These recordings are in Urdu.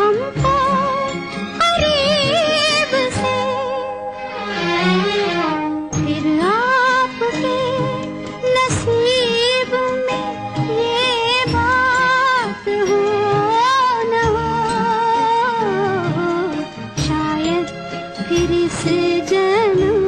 ہم کو قریب سے، پھر آپ کے نصیب میں یہ بات ہو نہ ہو، شاید پھر اس جنم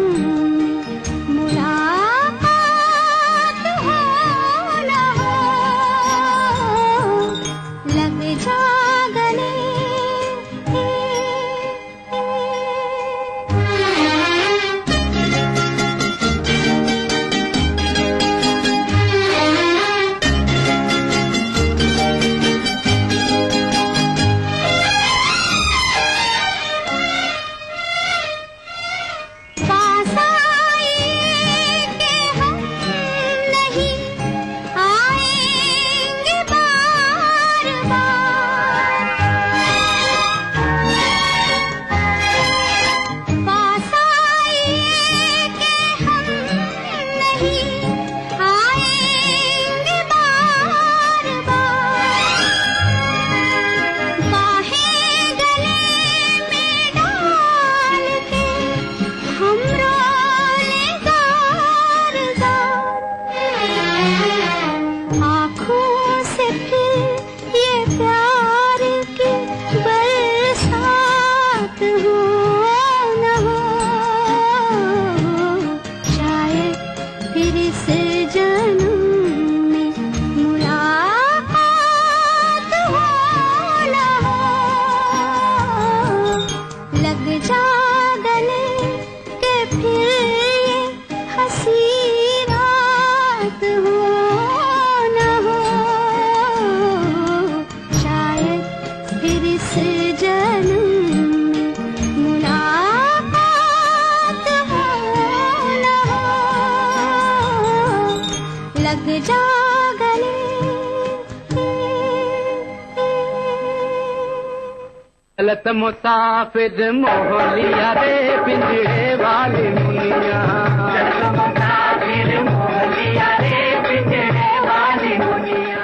غلط مسافر موہ لیا رے پنجرے والی منیا، غلط مسافر موہ لیا رے پنجرے والی منیا۔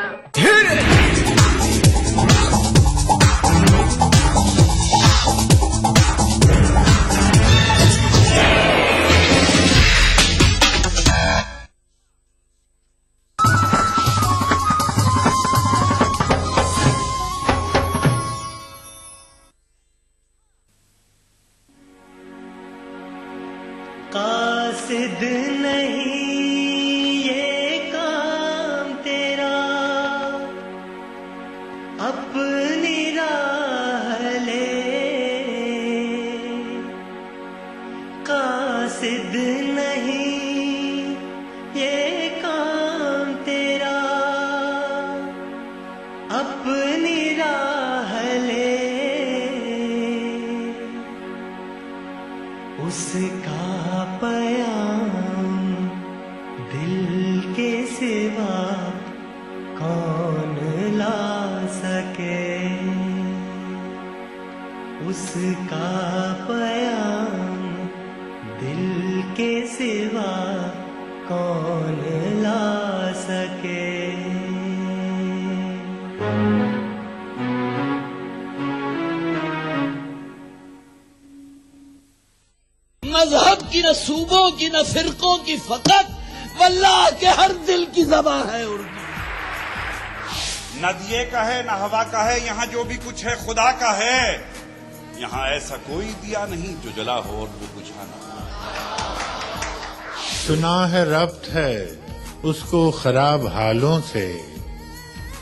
قاصد نہیں یہ کام تیرا، اپنی راہ لے، قاصد نہیں یہ کام تیرا، اپنی راہ لے، اس کا پیام دل کے سوا کون لا سکے، اس کا پیام دل کے سوا کون لا سکے۔ مذہب کی نہ صوبوں کی نہ فرقوں کی فقط، واللہ کے ہر دل کی زبان ہے اردو۔ نہ دیے کا ہے نہ ہوا کا ہے، یہاں جو بھی کچھ ہے خدا کا ہے، یہاں ایسا کوئی دیا نہیں جو جلا ہو اور وہ بجھا نہ ہو۔ سنا ہے ربط ہے اس کو خراب حالوں سے،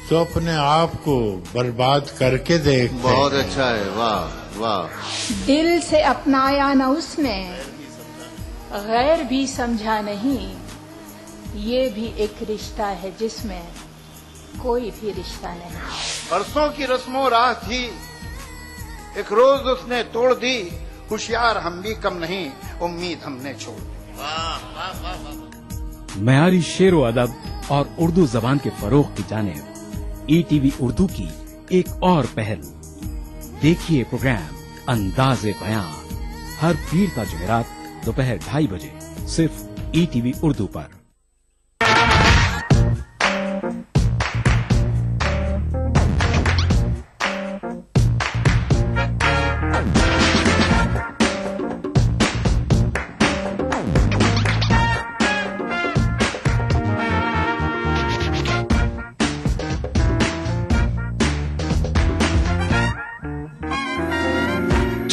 تو اپنے آپ کو برباد کر کے دیکھ۔ بہت اچھا ہے، واہ واہ۔ دل سے اپنایا نہ اس نے، غیر بھی سمجھا نہیں، یہ بھی ایک رشتہ ہے جس میں کوئی بھی رشتہ نہیں۔ برسوں کی رسم و راہ تھی، ایک روز اس نے توڑ دی، ہوشیار ہم بھی کم نہیں، امید ہم نے چھوڑ دی۔ معیاری شعر و ادب اور اردو زبان کے فروغ کی جانب ای ٹی وی اردو کی ایک اور پہل، دیکھیے پروگرام انداز بیان ہر پیر تا جمعرات دوپہر 2:30 بجے صرف E T V Urdu per.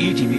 ETV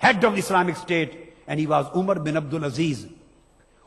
head of the Islamic State, and he was Umar bin Abdul Aziz.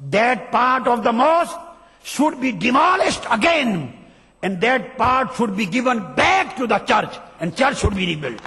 that part of the mosque should be demolished again and that part should be given back to the church and church should be rebuilt.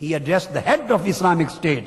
he addressed the head of Islamic State,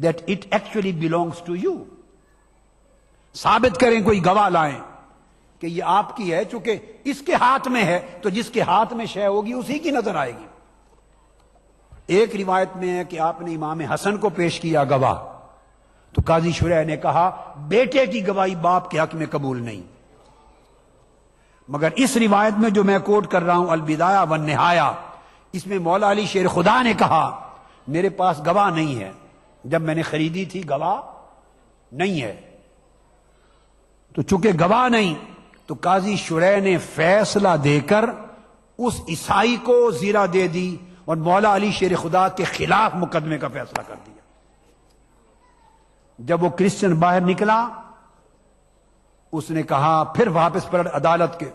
that it actually belongs to you. ثابت کریں, کوئی گواہ لائیں کہ یہ آپ کی ہے. چونکہ اس کے ہاتھ میں ہے تو جس کے ہاتھ میں شے ہوگی اسی کی نظر آئے گی. ایک روایت میں ہے کہ آپ نے امام حسن کو پیش کیا گواہ, تو قاضی شریح نے کہا بیٹے کی گواہی باپ کے حق میں قبول نہیں. مگر اس روایت میں جو میں کوٹ کر رہا ہوں البدایہ والنہایہ, اس میں مولا علی شیر خدا نے کہا میرے پاس گواہ نہیں ہے, جب میں نے خریدی تھی گواہ نہیں ہے. تو چونکہ گواہ نہیں تو قاضی شریح نے فیصلہ دے کر اس عیسائی کو زیرہ دے دی اور مولا علی شیر خدا کے خلاف مقدمے کا فیصلہ کر دیا. جب وہ کرسچن باہر نکلا, اس نے کہا, پھر واپس پر عدالت کے,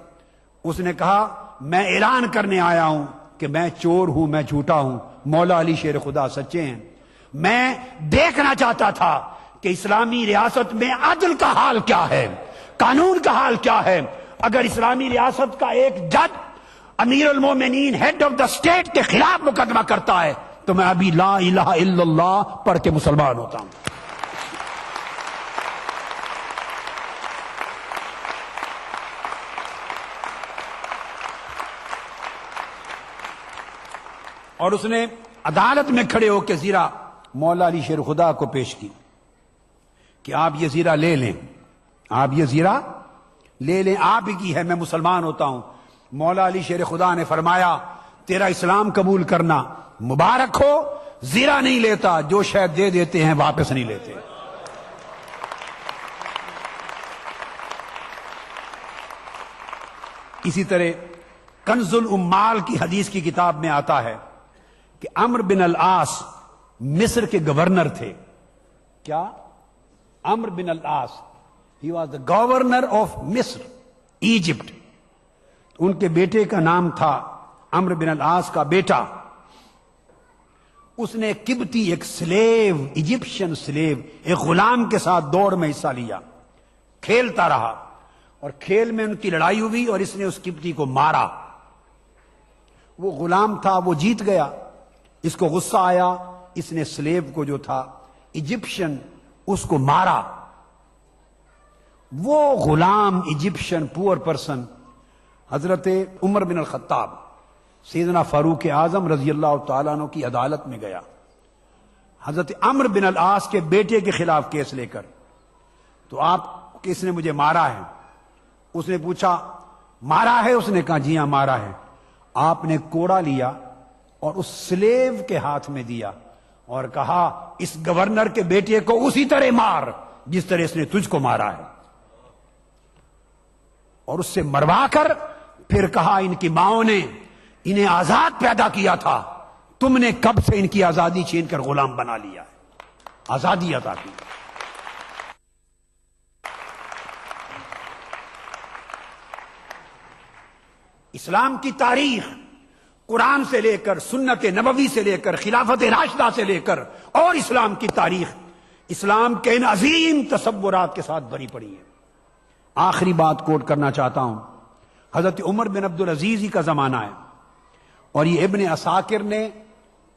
اس نے کہا میں اعلان کرنے آیا ہوں کہ میں چور ہوں, میں جھوٹا ہوں, مولا علی شیر خدا سچے ہیں. میں دیکھنا چاہتا تھا کہ اسلامی ریاست میں عدل کا حال کیا ہے, قانون کا حال کیا ہے. اگر اسلامی ریاست کا ایک جج امیر المومنین ہیڈ آف دا اسٹیٹ کے خلاف مقدمہ کرتا ہے تو میں ابھی لا الہ الا اللہ پڑھ کے مسلمان ہوتا ہوں. اور اس نے عدالت میں کھڑے ہو کے زیرہ مولا علی شیر خدا کو پیش کی کہ آپ یہ زیرہ لے لیں, آپ یہ زیرہ لے لیں, آپ ہی کی ہے, میں مسلمان ہوتا ہوں. مولا علی شیر خدا نے فرمایا تیرا اسلام قبول کرنا مبارک ہو, زیرہ نہیں لیتا, جو شاید دے دیتے ہیں واپس نہیں لیتے. اسی طرح کنز الامال کی حدیث کی کتاب میں آتا ہے کہ عمرو بن العاص مصر کے گورنر تھے. کیا؟ عمرو بن العاص, he was the governor of مصر, ایجپٹ. ان کے بیٹے کا نام تھا عمرو بن العاص کا بیٹا. اس نے قبطی ایک سلیو, ایجپشن سلیو, ایک غلام کے ساتھ دوڑ میں حصہ لیا, کھیلتا رہا, اور کھیل میں ان کی لڑائی ہوئی اور اس نے اس قبطی کو مارا. وہ غلام تھا, وہ جیت گیا. اس کو غصہ آیا, اس نے سلیو کو جو تھا ایجپشن اس کو مارا. وہ غلام ایجپشن پور پرسن حضرت عمر بن الخطاب, سیدنا فاروق اعظم رضی اللہ تعالیٰ عنہ کی عدالت میں گیا حضرت عمرو بن العاص کے بیٹے کے خلاف کیس لے کر. تو آپ کس نے مجھے مارا ہے؟ اس نے پوچھا مارا ہے؟ اس نے کہا جی ہاں مارا ہے. آپ نے کوڑا لیا اور اس سلیو کے ہاتھ میں دیا اور کہا اس گورنر کے بیٹے کو اسی طرح مار جس طرح اس نے تجھ کو مارا ہے. اور اس سے مروا کر پھر کہا ان کی ماؤں نے انہیں آزاد پیدا کیا تھا, تم نے کب سے ان کی آزادی چھین کر غلام بنا لیا ہے, آزادی عطا کی. اسلام کی تاریخ قرآن سے لے کر, سنت نبوی سے لے کر, خلافت راشدہ سے لے کر اور اسلام کی تاریخ اسلام کے ان عظیم تصورات کے ساتھ بھری پڑی ہے. آخری بات کوٹ کرنا چاہتا ہوں, حضرت عمر بن عبد العزیز ہی کا زمانہ ہے, اور یہ ابن عساکر نے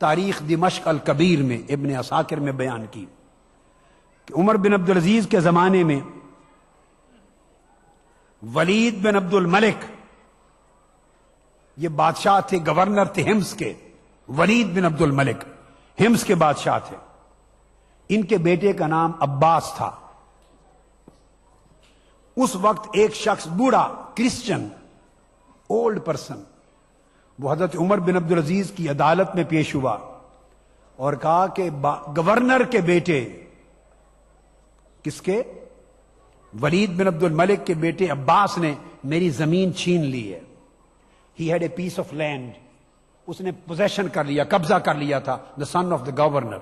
تاریخ دمشق الکبیر میں, ابن عساکر میں بیان کی کہ عمر بن عبد العزیز کے زمانے میں ولید بن عبد الملک, یہ بادشاہ تھے, گورنر تھے ہمس کے, ولید بن عبد الملک ہمس کے بادشاہ تھے. ان کے بیٹے کا نام عباس تھا. اس وقت ایک شخص بوڑھا کرسچن اولڈ پرسن وہ حضرت عمر بن عبد العزیز کی عدالت میں پیش ہوا اور کہا کہ گورنر کے بیٹے, کس کے؟ ولید بن عبد الملک کے بیٹے عباس نے میری زمین چھین لی ہے. He had a piece of land. اس نے پوزیشن کر لیا, قبضہ کر لیا تھا, the son of the governor.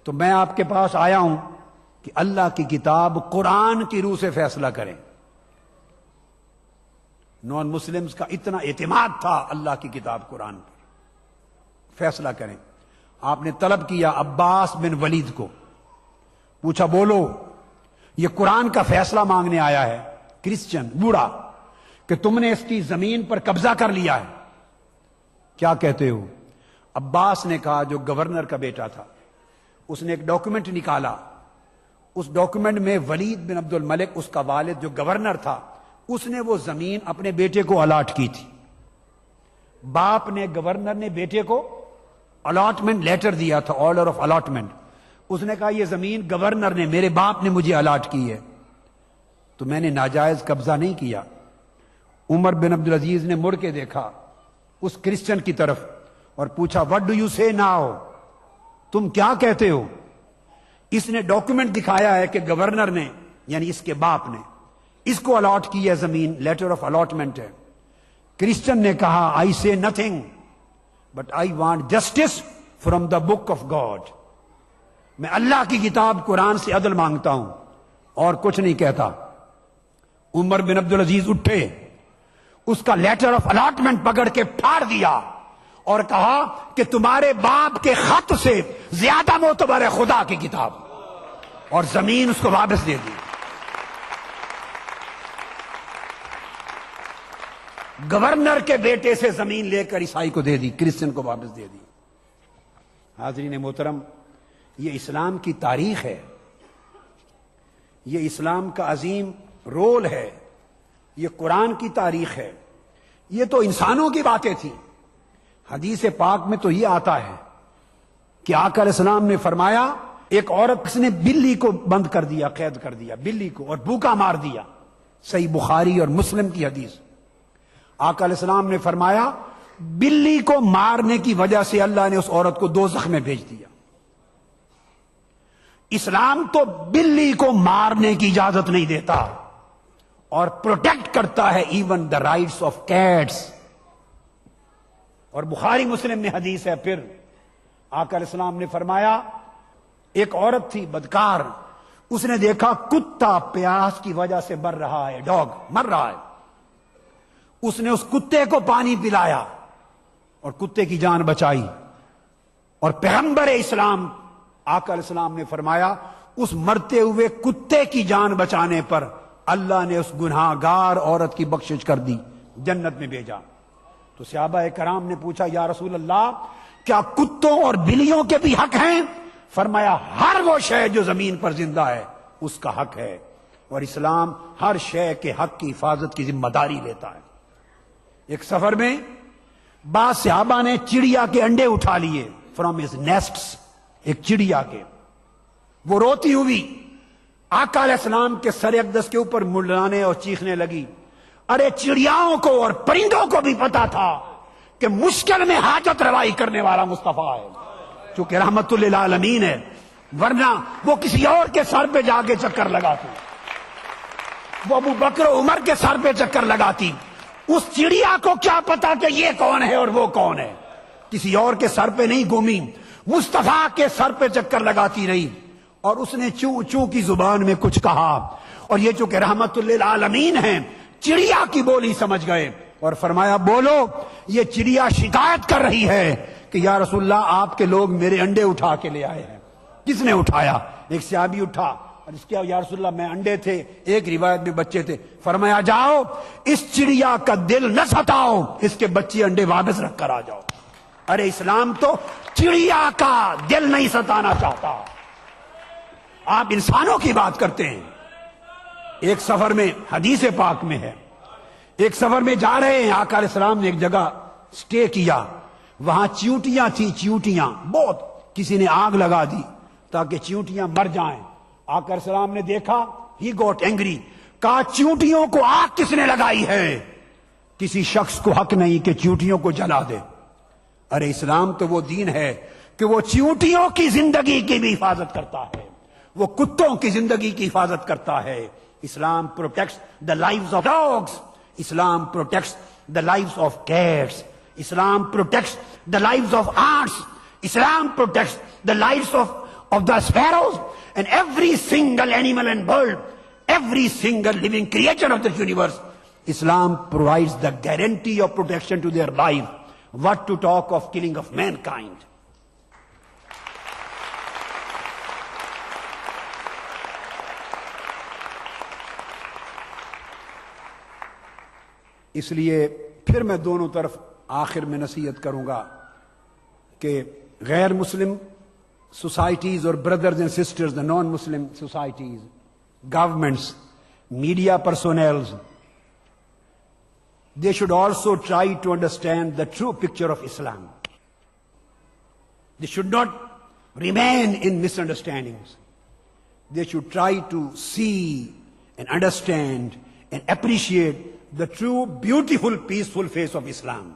تو میں آپ کے پاس آیا ہوں کہ اللہ کی کتاب قرآن کی روح سے فیصلہ کریں. نان مسلمز کا اتنا اعتماد تھا اللہ کی کتاب قرآن پر, فیصلہ کریں. آپ نے طلب کیا عباس بن ولید کو, پوچھا بولو یہ قرآن کا فیصلہ مانگنے آیا ہے کرسچن بوڑھا کہ تم نے اس کی زمین پر قبضہ کر لیا ہے, کیا کہتے ہو؟ عباس نے کہا جو گورنر کا بیٹا تھا اس نے ایک ڈاکومنٹ نکالا. اس ڈاکومنٹ میں ولید بن عبد الملک اس کا والد جو گورنر تھا اس نے وہ زمین اپنے بیٹے کو الاٹ کی تھی. باپ نے گورنر نے بیٹے کو الاٹمنٹ لیٹر دیا تھا, آرڈر آف الاٹمنٹ. اس نے کہا یہ زمین گورنر نے میرے باپ نے مجھے الاٹ کی ہے تو میں نے ناجائز قبضہ نہیں کیا. عمر بن عبدالعزیز نے مڑ کے دیکھا اس کرسچن کی طرف اور پوچھا وٹ ڈو یو سے ناؤ, تم کیا کہتے ہو؟ اس نے ڈاکومنٹ دکھایا ہے کہ گورنر نے یعنی اس کے باپ نے اس کو الاٹ کی ہے زمین, لیٹر آف الاٹمنٹ ہے. کرسچن نے کہا آئی سے nothing but I want justice from the book of God. میں اللہ کی کتاب قرآن سے عدل مانگتا ہوں اور کچھ نہیں کہتا. عمر بن عبدالعزیز اٹھے, اس کا لیٹر آف الاٹمنٹ پکڑ کے پھاڑ دیا اور کہا کہ تمہارے باپ کے خط سے زیادہ معتبر ہے خدا کی کتاب, اور زمین اس کو واپس دے دی. گورنر کے بیٹے سے زمین لے کر عیسائی کو دے دی, کرسچن کو واپس دے دی. حاضرین محترم, یہ اسلام کی تاریخ ہے, یہ اسلام کا عظیم رول ہے, یہ قرآن کی تاریخ ہے. یہ تو انسانوں کی باتیں تھیں. حدیث پاک میں تو یہ آتا ہے کہ آقا علیہ السلام نے فرمایا ایک عورت نے بلی کو بند کر دیا, قید کر دیا بلی کو, اور بھوکا مار دیا. صحیح بخاری اور مسلم کی حدیث. آقا علیہ السلام نے فرمایا بلی کو مارنے کی وجہ سے اللہ نے اس عورت کو دوزخ میں بھیج دیا. اسلام تو بلی کو مارنے کی اجازت نہیں دیتا اور پروٹیکٹ کرتا ہے even the rights of cats. اور بخاری مسلم میں حدیث ہے پھر آقا علیہ السلام نے فرمایا ایک عورت تھی بدکار, اس نے دیکھا کتا پیاس کی وجہ سے مر رہا ہے, ڈاگ مر رہا ہے. اس نے اس کتے کو پانی پلایا اور کتے کی جان بچائی. اور پیغمبر اسلام آقا علیہ السلام نے فرمایا اس مرتے ہوئے کتے کی جان بچانے پر اللہ نے اس گناہ گار عورت کی بخشش کر دی, جنت میں بھیجا. تو صحابہ کرام نے پوچھا یا رسول اللہ کیا کتوں اور بلیوں کے بھی حق ہیں؟ فرمایا ہر وہ شے جو زمین پر زندہ ہے اس کا حق ہے, اور اسلام ہر شے کے حق کی حفاظت کی ذمہ داری لیتا ہے. ایک سفر میں بعض صحابہ نے چڑیا کے انڈے اٹھا لیے فرام ہز نیسٹس, ایک چڑیا کے. وہ روتی ہوئی آقا علیہ السلام کے سر اقدس کے اوپر منڈلانے اور چیخنے لگی. ارے چڑیاؤں کو اور پرندوں کو بھی پتا تھا کہ مشکل میں حاجت روائی کرنے والا مصطفیٰ ہے, چونکہ رحمت للعالمین ہے, ورنہ وہ کسی اور کے سر پہ جا کے چکر لگاتی, وہ ابو بکر و عمر کے سر پہ چکر لگاتی. اس چڑیا کو کیا پتا کہ یہ کون ہے اور وہ کون ہے, کسی اور کے سر پہ نہیں گھومی, مصطفیٰ کے سر پہ چکر لگاتی رہی. اور اس نے چوں چوں کی زبان میں کچھ کہا, اور یہ چونکہ رحمت للعالمین ہیں چڑیا کی بولی سمجھ گئے اور فرمایا بولو. یہ چڑیا شکایت کر رہی ہے کہ یا رسول اللہ آپ کے لوگ میرے انڈے اٹھا کے لے آئے ہیں. کس نے اٹھایا؟ ایک صحابی اٹھا اور اس کے یا رسول اللہ میں انڈے تھے, ایک روایت میں بچے تھے. فرمایا جاؤ اس چڑیا کا دل نہ ستاؤ, اس کے بچے انڈے واپس رکھ کر آ جاؤ. ارے اسلام تو چڑیا کا دل نہیں ستانا چاہتا, آپ انسانوں کی بات کرتے ہیں. ایک سفر میں حدیث پاک میں ہے, ایک سفر میں جا رہے ہیں, آقا علیہ السلام نے ایک جگہ سٹے کیا, وہاں چیونٹیاں تھیں, چیونٹیاں بہت, کسی نے آگ لگا دی تاکہ چیونٹیاں مر جائیں. آقا علیہ السلام نے دیکھا, ہی گوٹ اینگری, کہا چیونٹیوں کو آگ کس نے لگائی ہے؟ کسی شخص کو حق نہیں کہ چیونٹیوں کو جلا دے. ارے اسلام تو وہ دین ہے کہ وہ چیونٹیوں کی زندگی کی بھی حفاظت کرتا ہے, وہ کتوں کی زندگی کی حفاظت کرتا ہے. اسلام protects the lives of dogs, اسلام protects the lives of cats, اسلام protects the lives of ants, اسلام protects the lives of the sparrows and every single animal and bird, every single living creature of the universe. Islam provides the guarantee of protection to their life. What to talk of killing of mankind? اس لیے پھر میں دونوں طرف آخر میں نصیحت کروں گا کہ غیر مسلم societies or brothers and sisters, the non-Muslim societies, governments, media personnel, they should also try to understand the true picture of Islam. They should not remain in misunderstandings. They should try to see and understand and appreciate the true, beautiful, peaceful face of Islam.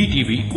ETV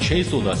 610,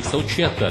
176,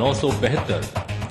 972,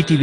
ETV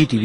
ETV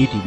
ETV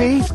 23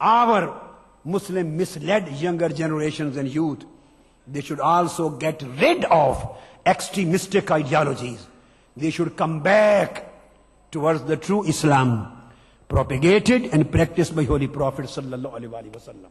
our Muslim misled younger generations and youth, they should also get rid of extremistic ideologies. They should come back towards the true Islam, propagated and practiced by Holy Prophet sallallahu alaihi wasallam.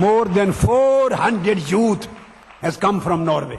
More than 400 youth has come from Norway.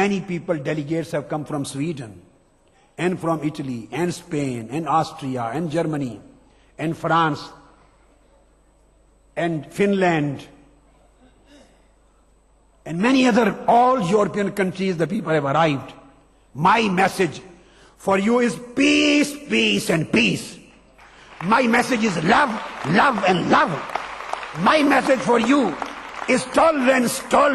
Many people, delegates have come from Sweden and from Italy and Spain and Austria and Germany and France and Finland and many other, all European countries, the people have arrived. My message for you is peace, peace and peace. My message is love, love and love. My message for you is tolerance, tolerance.